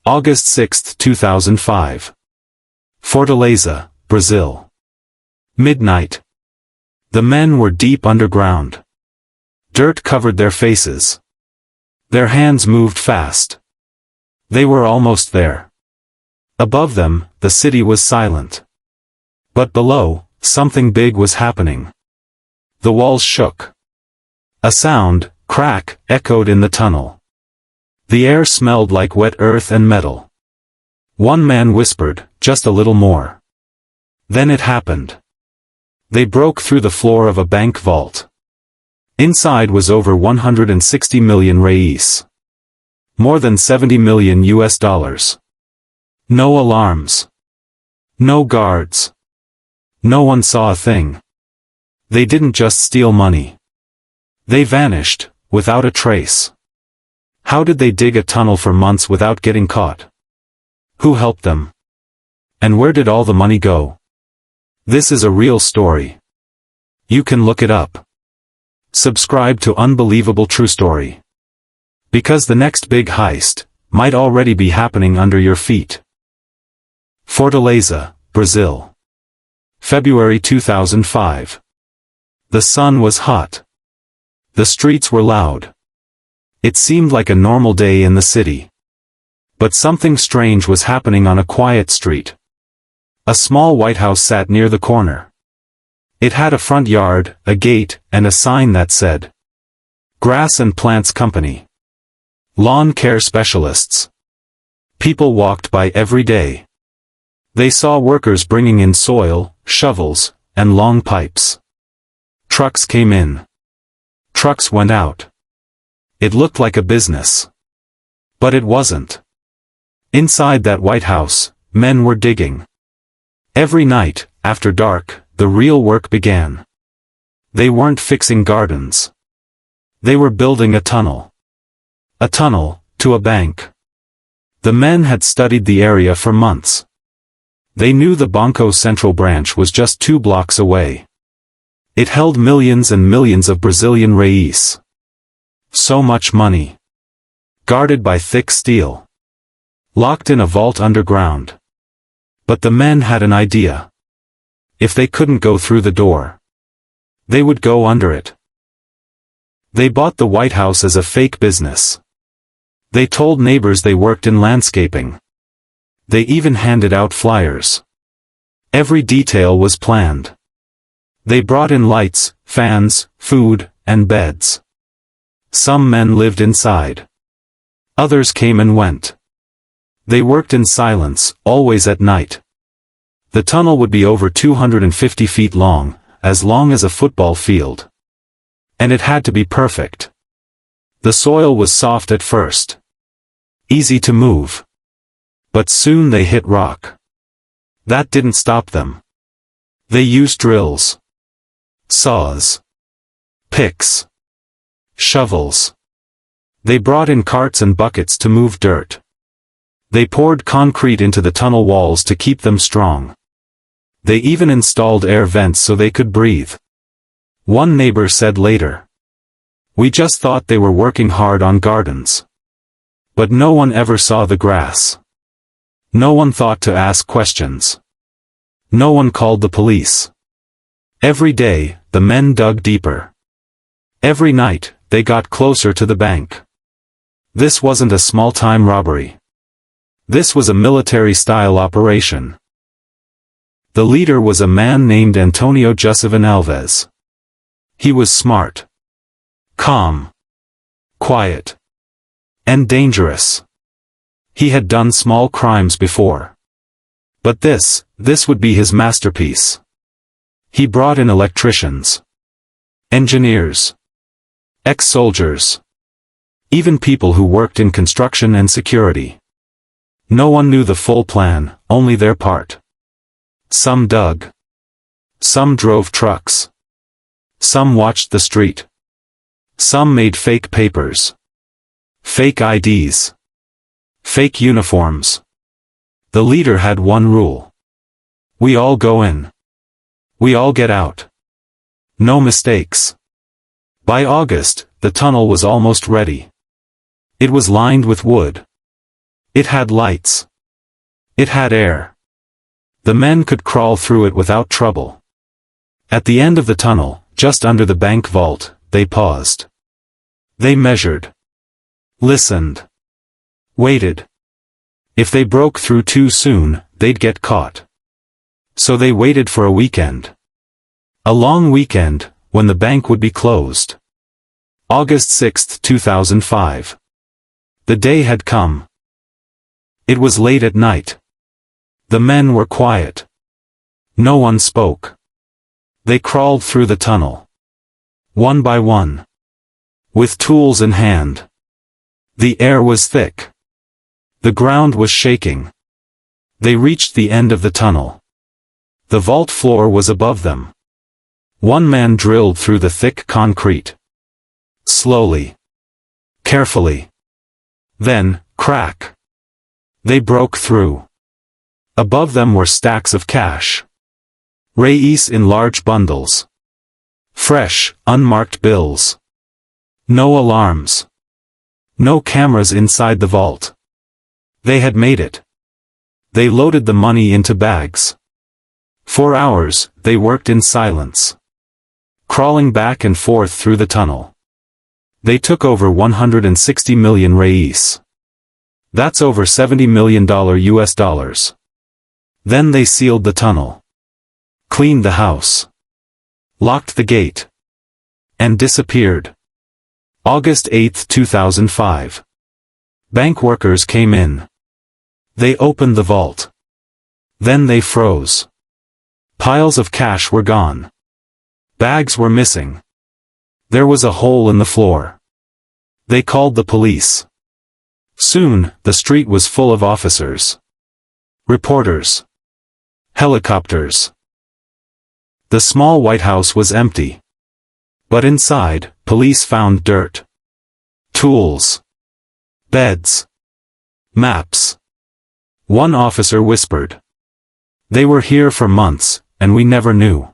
August 6, 2005. Fortaleza, Brazil. Midnight. The men were deep underground. Dirt covered their faces. Their hands moved fast. They were almost there. Above them, the city was silent. But below, something big was happening. The walls shook. A sound, crack, echoed in the tunnel. The air smelled like wet earth and metal. One man whispered, "Just a little more." Then it happened. They broke through the floor of a bank vault. Inside was over 160 million reais. More than $70 million. No alarms. No guards. No one saw a thing. They didn't just steal money. They vanished, without a trace. How did they dig a tunnel for months without getting caught? Who helped them? And where did all the money go? This is a real story. You can look it up. Subscribe to Unbelievable True Story. Because the next big heist might already be happening under your feet. Fortaleza, Brazil. February 2005. The sun was hot. The streets were loud. It seemed like a normal day in the city. But something strange was happening on a quiet street. A small white house sat near the corner. It had a front yard, a gate, and a sign that said, "Grass and Plants Company. Lawn Care Specialists." People walked by every day. They saw workers bringing in soil, shovels, and long pipes. Trucks came in. Trucks went out. It looked like a business. But it wasn't. Inside that White House, men were digging. Every night, after dark, the real work began. They weren't fixing gardens. They were building a tunnel. A tunnel, to a bank. The men had studied the area for months. They knew the Banco Central branch was just 2 blocks away. It held millions and millions of Brazilian reais. So much money. Guarded by thick steel. Locked in a vault underground. But the men had an idea. If they couldn't go through the door, they would go under it. They bought the White House as a fake business. They told neighbors they worked in landscaping. They even handed out flyers. Every detail was planned. They brought in lights, fans, food, and beds. Some men lived inside. Others came and went. They worked in silence, always at night. The tunnel would be over 250 feet long as a football field. And it had to be perfect. The soil was soft at first. Easy to move. But soon they hit rock. That didn't stop them. They used drills. Saws. Picks. Shovels. They brought in carts and buckets to move dirt. They poured concrete into the tunnel walls to keep them strong. They even installed air vents so they could breathe. One neighbor said later, "We just thought they were working hard on gardens. But no one ever saw the grass. No one thought to ask questions. No one called the police." Every day, the men dug deeper. Every night, they got closer to the bank. This wasn't a small-time robbery. This was a military-style operation. The leader was a man named Antonio Juscelino Alves. He was smart, calm, quiet, and dangerous. He had done small crimes before. But this would be his masterpiece. He brought in electricians, engineers, ex-soldiers, even people who worked in construction and security. No one knew the full plan, only their part. Some dug. Some drove trucks. Some watched the street. Some made fake papers. Fake IDs. Fake uniforms. The leader had one rule. We all go in. We all get out. No mistakes. By August, the tunnel was almost ready. It was lined with wood. It had lights. It had air. The men could crawl through it without trouble. At the end of the tunnel, just under the bank vault, they paused. They measured. Listened. Waited. If they broke through too soon, they'd get caught. So they waited for a weekend. A long weekend, when the bank would be closed. August 6, 2005. The day had come. It was late at night. The men were quiet. No one spoke. They crawled through the tunnel. One by one. With tools in hand. The air was thick. The ground was shaking. They reached the end of the tunnel. The vault floor was above them. One man drilled through the thick concrete. Slowly. Carefully. Then, crack. They broke through. Above them were stacks of cash. Reis in large bundles. Fresh, unmarked bills. No alarms. No cameras inside the vault. They had made it. They loaded the money into bags. For hours, they worked in silence. Crawling back and forth through the tunnel. They took over 160 million reis. That's over $70 million US dollars. Then they sealed the tunnel. Cleaned the house. Locked the gate. And disappeared. August 8, 2005. Bank workers came in. They opened the vault. Then they froze. Piles of cash were gone. Bags were missing. There was a hole in the floor. They called the police. Soon, the street was full of officers. Reporters. Helicopters. The small White House was empty. But inside, police found dirt. Tools. Beds. Maps. One officer whispered. They were here for months, and we never knew.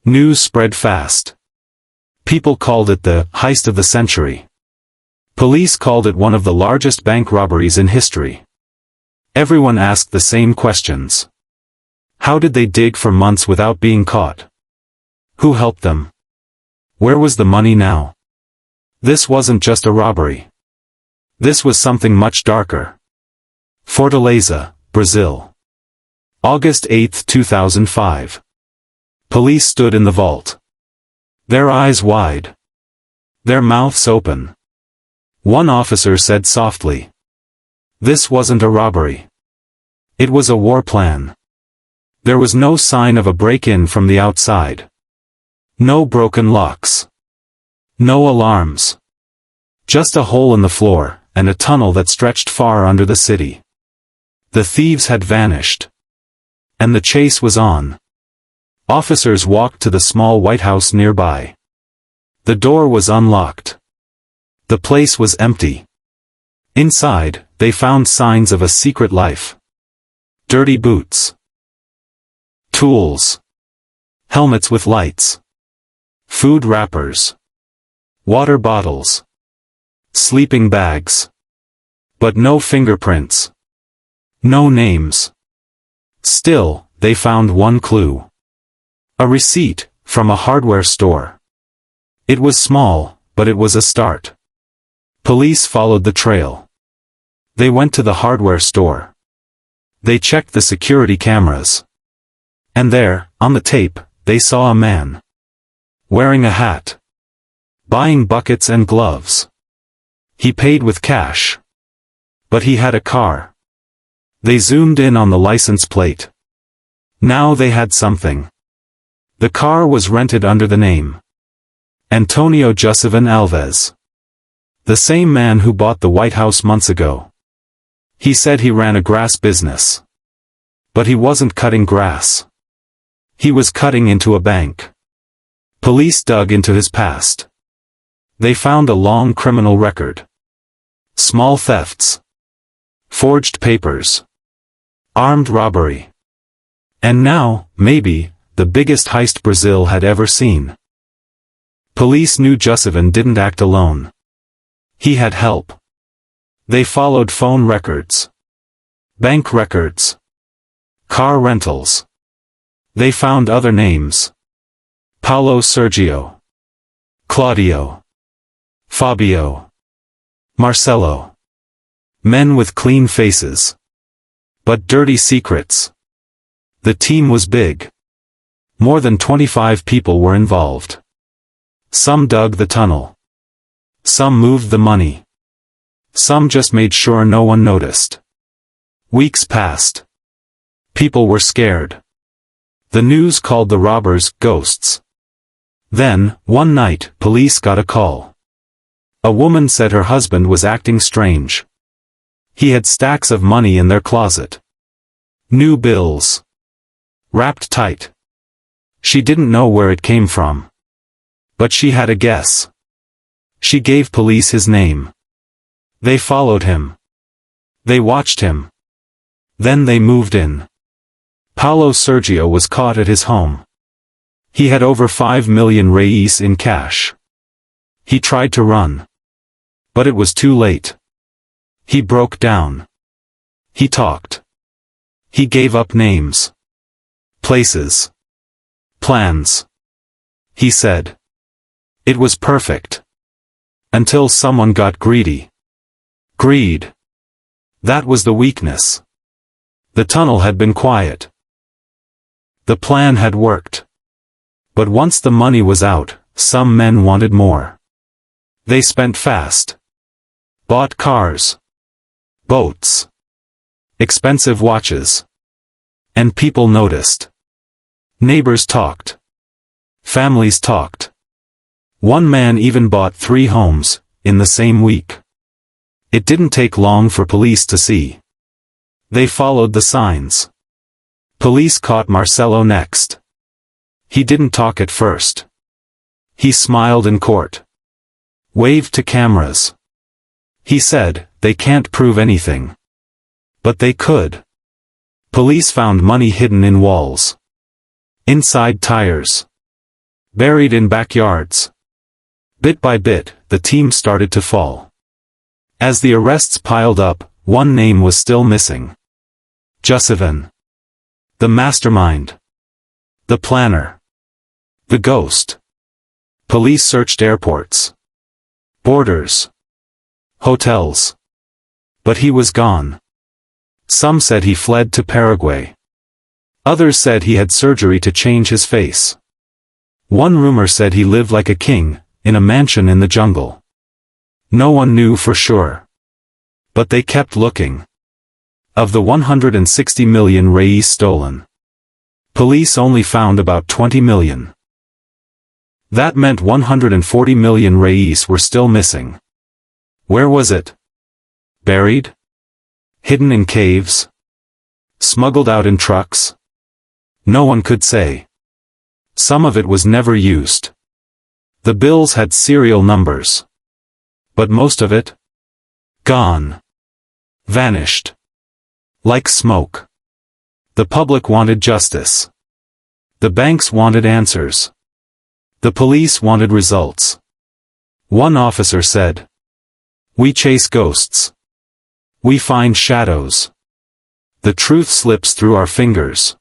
News spread fast. People called it the heist of the century. Police called it one of the largest bank robberies in history. Everyone asked the same questions. How did they dig for months without being caught? Who helped them? Where was the money now? This wasn't just a robbery. This was something much darker. Fortaleza, Brazil. August 8, 2005. Police stood in the vault. Their eyes wide. Their mouths open. One officer said softly. This wasn't a robbery. It was a war plan. There was no sign of a break-in from the outside. No broken locks. No alarms. Just a hole in the floor, and a tunnel that stretched far under the city. The thieves had vanished. And the chase was on. Officers walked to the small White House nearby. The door was unlocked. The place was empty. Inside, they found signs of a secret life. Dirty boots. Tools. Helmets with lights. Food wrappers. Water bottles. Sleeping bags. But no fingerprints. No names. Still, they found one clue. A receipt, from a hardware store. It was small, but it was a start. Police followed the trail. They went to the hardware store. They checked the security cameras. And there, on the tape, they saw a man. Wearing a hat. Buying buckets and gloves. He paid with cash. But he had a car. They zoomed in on the license plate. Now they had something. The car was rented under the name. Antonio Josevan Alves. The same man who bought the White House months ago. He said he ran a grass business. But he wasn't cutting grass. He was cutting into a bank. Police dug into his past. They found a long criminal record. Small thefts. Forged papers. Armed robbery. And now, maybe, the biggest heist Brazil had ever seen. Police knew Josevan didn't act alone. He had help. They followed phone records, bank records, car rentals. They found other names. Paolo Sergio, Claudio, Fabio, Marcello. Men with clean faces, but dirty secrets. The team was big. More than 25 people were involved. Some dug the tunnel. Some moved the money. Some just made sure no one noticed. Weeks passed. People were scared. The news called the robbers ghosts. Then, one night, police got a call. A woman said her husband was acting strange. He had stacks of money in their closet. New bills. Wrapped tight. She didn't know where it came from. But she had a guess. She gave police his name. They followed him. They watched him. Then they moved in. Paolo Sergio was caught at his home. He had over 5 million reais in cash. He tried to run. But it was too late. He broke down. He talked. He gave up names. Places. Plans. He said. It was perfect. Until someone got greedy. Greed. That was the weakness. The tunnel had been quiet. The plan had worked. But once the money was out, some men wanted more. They spent fast. Bought cars. Boats. Expensive watches. And people noticed. Neighbors talked. Families talked. One man even bought 3 homes, in the same week. It didn't take long for police to see. They followed the signs. Police caught Marcello next. He didn't talk at first. He smiled in court. Waved to cameras. He said, they can't prove anything. But they could. Police found money hidden in walls. Inside tires. Buried in backyards. Bit by bit, the team started to fall. As the arrests piled up, one name was still missing. Jussivan. The mastermind. The planner. The ghost. Police searched airports. Borders. Hotels. But he was gone. Some said he fled to Paraguay. Others said he had surgery to change his face. One rumor said he lived like a king, in a mansion in the jungle. No one knew for sure. But they kept looking. Of the 160 million reais stolen, police only found about 20 million. That meant 140 million reais were still missing. Where was it? Buried? Hidden in caves? Smuggled out in trucks? No one could say. Some of it was never used. The bills had serial numbers. But most of it? Gone. Vanished. Like smoke. The public wanted justice. The banks wanted answers. The police wanted results. One officer said, "We chase ghosts. We find shadows. The truth slips through our fingers."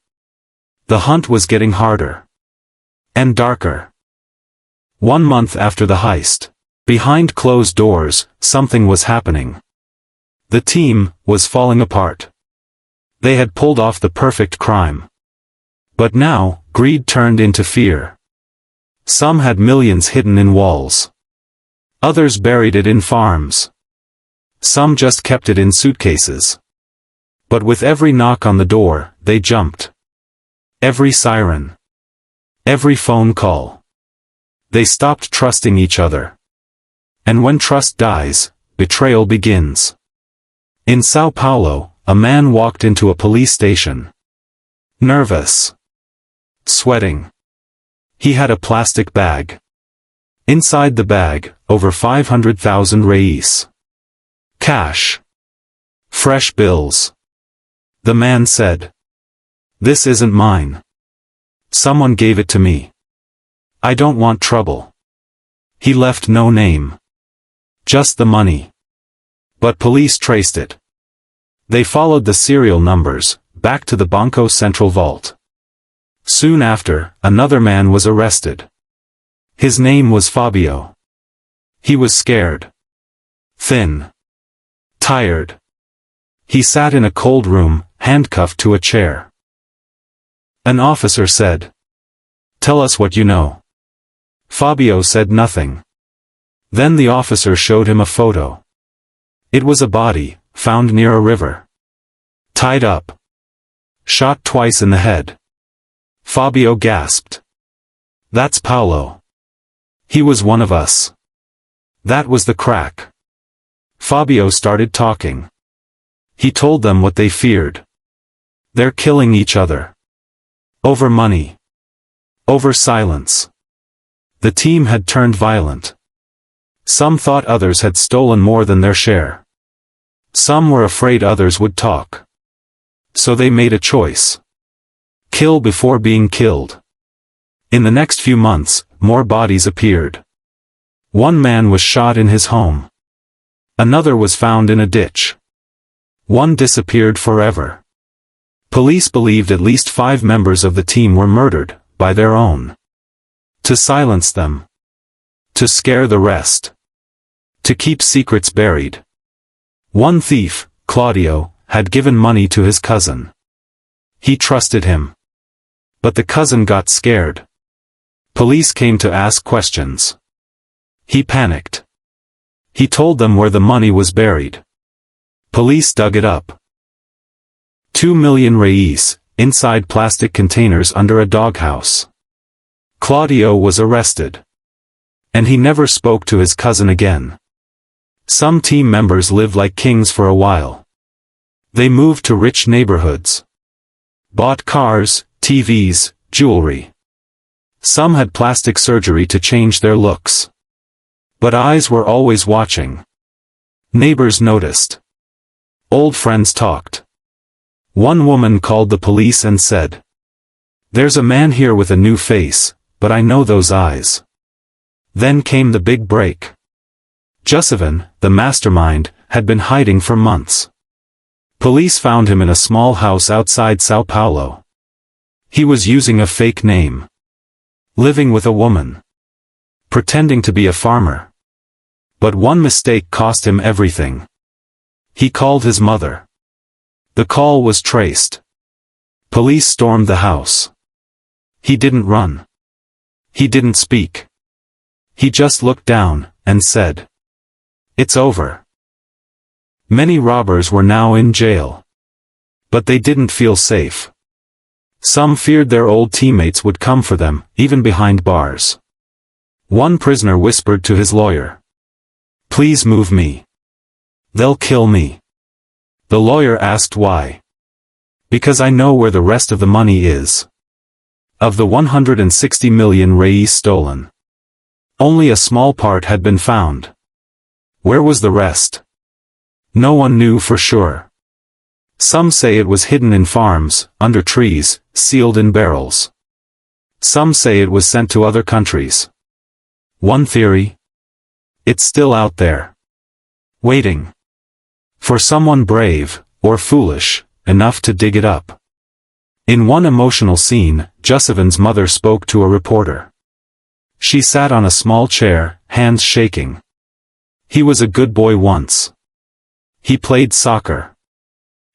The hunt was getting harder. And darker. 1 month after the heist, behind closed doors, something was happening. The team was falling apart. They had pulled off the perfect crime. But now, greed turned into fear. Some had millions hidden in walls. Others buried it in farms. Some just kept it in suitcases. But with every knock on the door, they jumped. Every siren. Every phone call. They stopped trusting each other. And when trust dies, betrayal begins. In São Paulo, a man walked into a police station. Nervous. Sweating. He had a plastic bag. Inside the bag, over 500,000 reais. Cash. Fresh bills. The man said, "This isn't mine. Someone gave it to me. I don't want trouble." He left no name. Just the money. But police traced it. They followed the serial numbers, back to the Banco Central vault. Soon after, another man was arrested. His name was Fabio. He was scared. Thin. Tired. He sat in a cold room, handcuffed to a chair. An officer said, "Tell us what you know." Fabio said nothing. Then the officer showed him a photo. It was a body, found near a river. Tied up. Shot twice in the head. Fabio gasped. "That's Paolo. He was one of us." That was the crack. Fabio started talking. He told them what they feared. They're killing each other. Over money. Over silence. The team had turned violent. Some thought others had stolen more than their share. Some were afraid others would talk. So they made a choice. Kill before being killed. In the next few months, more bodies appeared. One man was shot in his home. Another was found in a ditch. One disappeared forever. Police believed at least 5 members of the team were murdered, by their own. To silence them. To scare the rest. To keep secrets buried. One thief, Claudio, had given money to his cousin. He trusted him. But the cousin got scared. Police came to ask questions. He panicked. He told them where the money was buried. Police dug it up. 2 million reais, inside plastic containers under a doghouse. Claudio was arrested. And he never spoke to his cousin again. Some team members lived like kings for a while. They moved to rich neighborhoods. Bought cars, TVs, jewelry. Some had plastic surgery to change their looks. But eyes were always watching. Neighbors noticed. Old friends talked. One woman called the police and said, "There's a man here with a new face, but I know those eyes." Then came the big break. Jusevan, the mastermind, had been hiding for months. Police found him in a small house outside São Paulo. He was using a fake name. Living with a woman. Pretending to be a farmer. But one mistake cost him everything. He called his mother. The call was traced. Police stormed the house. He didn't run. He didn't speak. He just looked down, and said, "It's over." Many robbers were now in jail. But they didn't feel safe. Some feared their old teammates would come for them, even behind bars. One prisoner whispered to his lawyer, "Please move me. They'll kill me." The lawyer asked why. "Because I know where the rest of the money is." Of the 160 million reais stolen, only a small part had been found. Where was the rest? No one knew for sure. Some say it was hidden in farms, under trees, sealed in barrels. Some say it was sent to other countries. One theory? It's still out there. Waiting. For someone brave, or foolish, enough to dig it up. In one emotional scene, Jusevan's mother spoke to a reporter. She sat on a small chair, hands shaking. He was a good boy once. He played soccer.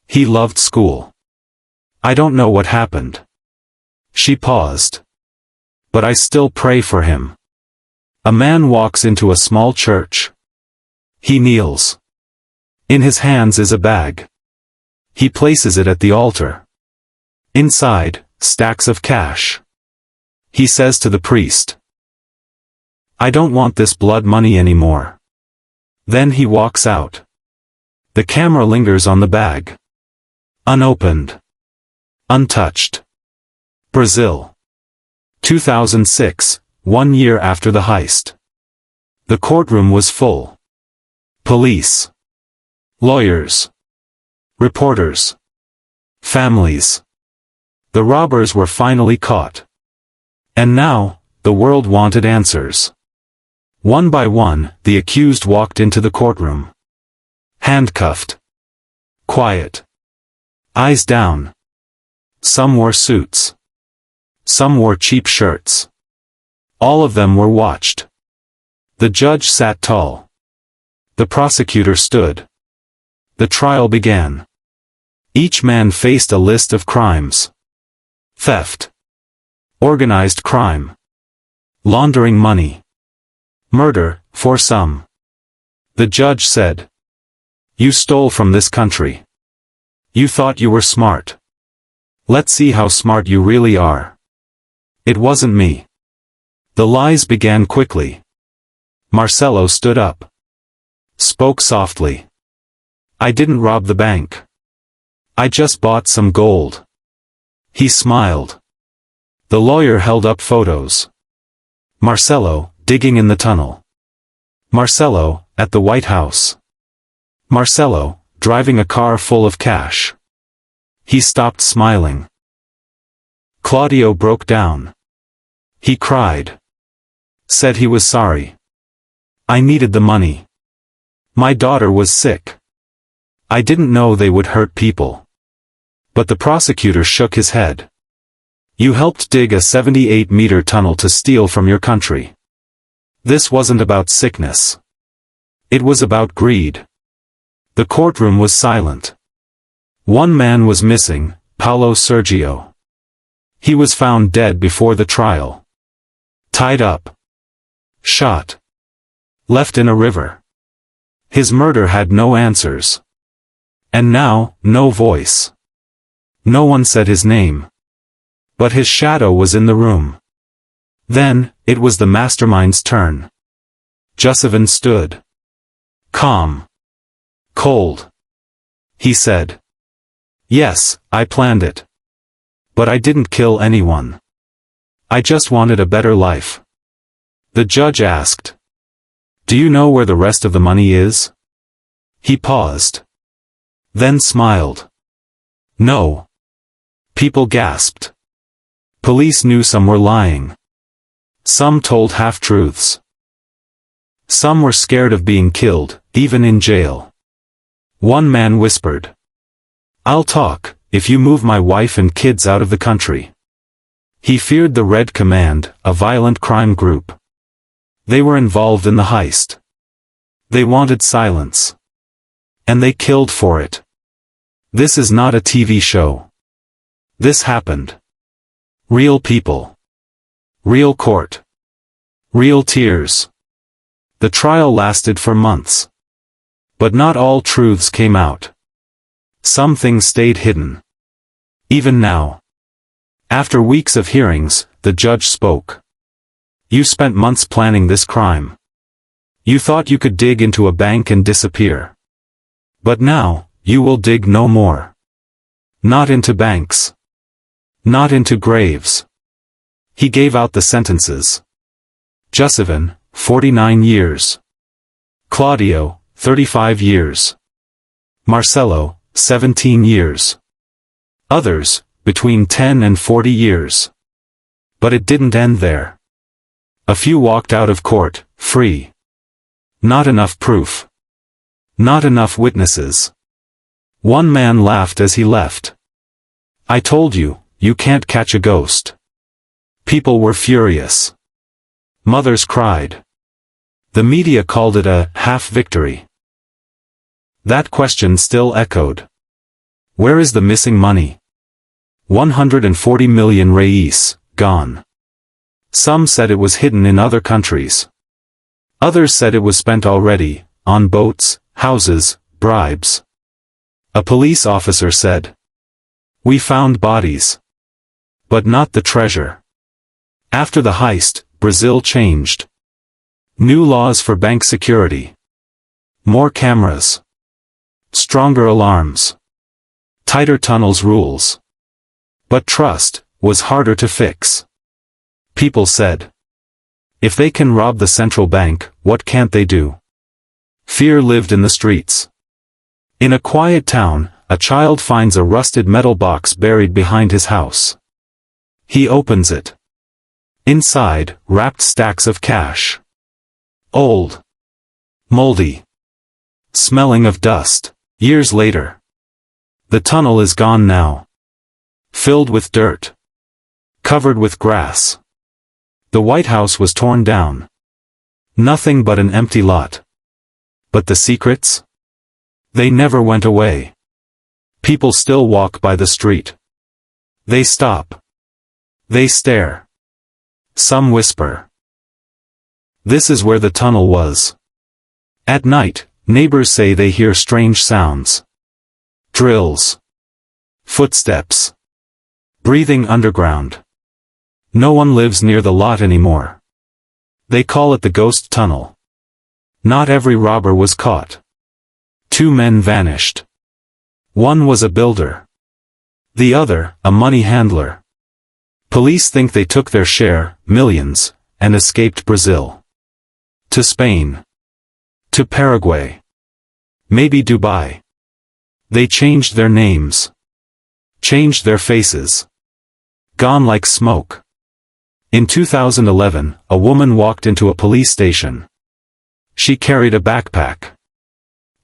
He loved school. I don't know what happened. She paused. But I still pray for him. A man walks into a small church. He kneels. In his hands is a bag. He places it at the altar. Inside, stacks of cash. He says to the priest, "I don't want this blood money anymore." Then he walks out. The camera lingers on the bag. Unopened. Untouched. Brazil. 2006, 1 year after the heist. The courtroom was full. Police. Lawyers. Reporters. Families. The robbers were finally caught. And now, the world wanted answers. One by one, the accused walked into the courtroom. Handcuffed. Quiet. Eyes down. Some wore suits. Some wore cheap shirts. All of them were watched. The judge sat tall. The prosecutor stood. The trial began. Each man faced a list of crimes. Theft. Organized crime. Laundering money. Murder, for some. The judge said, "You stole from this country. You thought you were smart. Let's see how smart you really are." It wasn't me. The lies began quickly. Marcelo stood up. Spoke softly. "I didn't rob the bank. I just bought some gold." He smiled. The lawyer held up photos. Marcelo, digging in the tunnel. Marcelo, at the White House. Marcelo, driving a car full of cash. He stopped smiling. Claudio broke down. He cried. Said he was sorry. "I needed the money. My daughter was sick. I didn't know they would hurt people." But the prosecutor shook his head. "You helped dig a 78-meter tunnel to steal from your country. This wasn't about sickness. It was about greed." The courtroom was silent. One man was missing, Paulo Sergio. He was found dead before the trial. Tied up. Shot. Left in a river. His murder had no answers. And now, no voice. No one said his name. But his shadow was in the room. Then, it was the mastermind's turn. Josephine stood. Calm. Cold. He said. "Yes, I planned it. But I didn't kill anyone. I just wanted a better life." The judge asked. "Do you know where the rest of the money is?" He paused. Then smiled. "No." People gasped. Police knew some were lying. Some told half-truths. Some were scared of being killed, even in jail. One man whispered, "I'll talk, if you move my wife and kids out of the country." He feared the Red Command, a violent crime group. They were involved in the heist. They wanted silence. And they killed for it. This is not a TV show. This happened. Real people. Real court. Real tears. The trial lasted for months. But not all truths came out. Some things stayed hidden. Even now. After weeks of hearings, the judge spoke. "You spent months planning this crime. You thought you could dig into a bank and disappear. But now, you will dig no more. Not into banks. Not into graves." He gave out the sentences. Josephine, 49 years. Claudio, 35 years. Marcelo, 17 years. Others, between 10 and 40 years. But it didn't end there. A few walked out of court, free. Not enough proof. Not enough witnesses. One man laughed as he left. "I told you, you can't catch a ghost." People were furious. Mothers cried. The media called it a half-victory. That question still echoed. Where is the missing money? 140 million reais, gone. Some said it was hidden in other countries. Others said it was spent already, on boats, houses, bribes. A police officer said, "We found bodies. But not the treasure." After the heist, Brazil changed. New laws for bank security. More cameras. Stronger alarms. Tighter tunnels rules. But trust was harder to fix. People said, "If they can rob the central bank, what can't they do?" Fear lived in the streets. In a quiet town, a child finds a rusted metal box buried behind his house. He opens it. Inside, wrapped stacks of cash. Old. Moldy. smelling of dust. Years later. The tunnel is gone now. Filled with dirt. Covered with grass. The White House was torn down. Nothing but an empty lot. But the secrets? They never went away. People still walk by the street. They stop. They stare. Some whisper. This is where the tunnel was. At night, neighbors say they hear strange sounds. Drills. Footsteps. Breathing underground. No one lives near the lot anymore. They call it the ghost tunnel. Not every robber was caught. 2 men vanished. One was a builder. The other, a money handler. Police think they took their share, millions, and escaped Brazil. To Spain. To Paraguay. Maybe Dubai. They changed their names. Changed their faces. Gone like smoke. In 2011, a woman walked into a police station. She carried a backpack.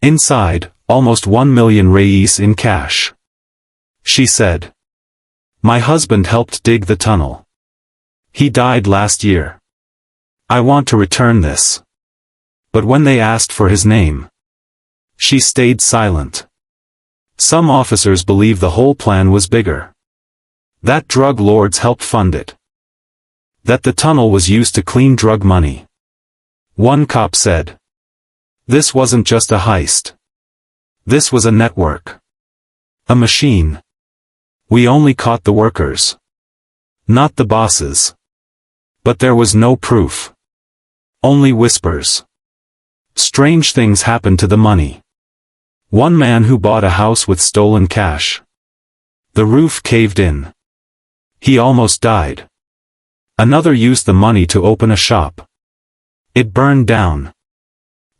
Inside, almost 1 million reais in cash. She said, "My husband helped dig the tunnel. He died last year. I want to return this." But when they asked for his name, she stayed silent. Some officers believe the whole plan was bigger. That drug lords helped fund it. That the tunnel was used to clean drug money. One cop said, "This wasn't just a heist. This was a network. A machine. We only caught the workers. Not the bosses." But there was no proof. Only whispers. Strange things happened to the money. One man who bought a house with stolen cash. The roof caved in. He almost died. Another used the money to open a shop. It burned down.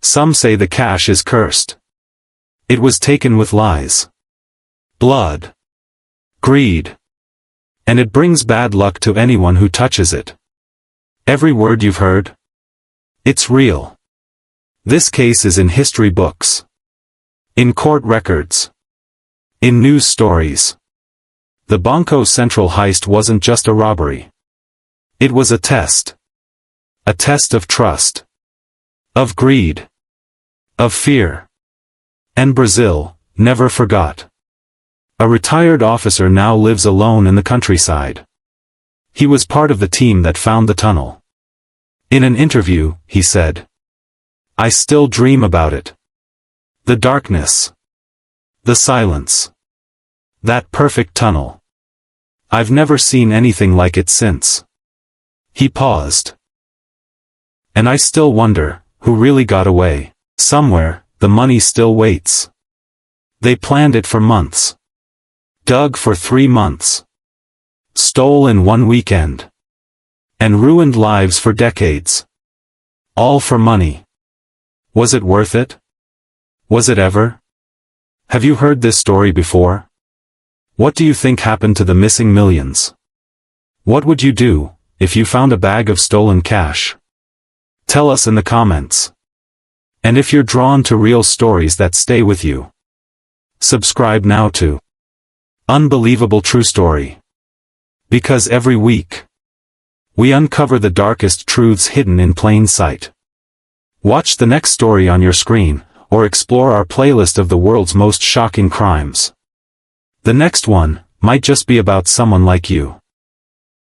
Some say the cash is cursed. It was taken with lies. Blood. Greed. And it brings bad luck to anyone who touches it. Every word you've heard? It's real. This case is in history books. In court records. In news stories. The Banco Central Heist wasn't just a robbery. It was a test. A test of trust. Of greed. Of fear. And Brazil never forgot. A retired officer now lives alone in the countryside. He was part of the team that found the tunnel. In an interview, he said, "I still dream about it. The darkness. The silence. That perfect tunnel. I've never seen anything like it since." He paused. "And I still wonder, who really got away? Somewhere, the money still waits. They planned it for months. Dug for 3 months. Stole in 1 weekend. And ruined lives for decades. All for money. Was it worth it? Was it ever? Have you heard this story before? What do you think happened to the missing millions? What would you do if you found a bag of stolen cash? Tell us in the comments. And if you're drawn to real stories that stay with you, subscribe now to Unbelievable True Story. Because every week, we uncover the darkest truths hidden in plain sight. Watch the next story on your screen, or explore our playlist of the world's most shocking crimes. The next one might just be about someone like you.